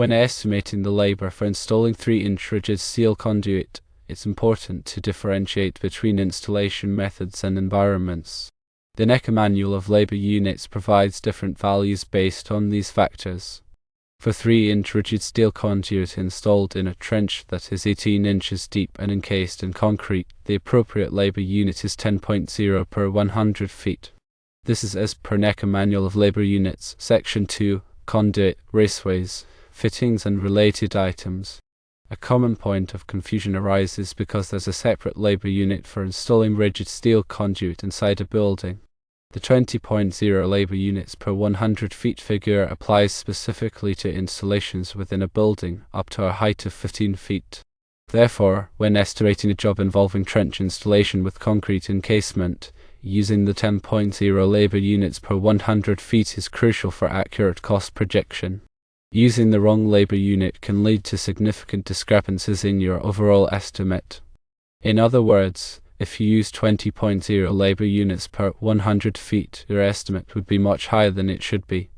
When estimating the labor for installing 3-inch rigid steel conduit, it's important to differentiate between installation methods and environments. The NECA Manual of Labor Units provides different values based on these factors. For 3-inch rigid steel conduit installed in a trench that is 18 inches deep and encased in concrete, the appropriate labor unit is 10.0 per 100 feet. This is as per NECA Manual of Labor Units, Section 2, Conduit, Raceways, Fittings and Related Items. A common point of confusion arises because there's a separate labor unit for installing rigid steel conduit inside a building. The 20.0 labor units per 100 feet figure applies specifically to installations within a building up to a height of 15 feet. Therefore, when estimating a job involving trench installation with concrete encasement, using the 10.0 labor units per 100 feet is crucial for accurate cost projection. Using the wrong labor unit can lead to significant discrepancies in your overall estimate. In other words, if you use 20.0 labor units per 100 feet, your estimate would be much higher than it should be.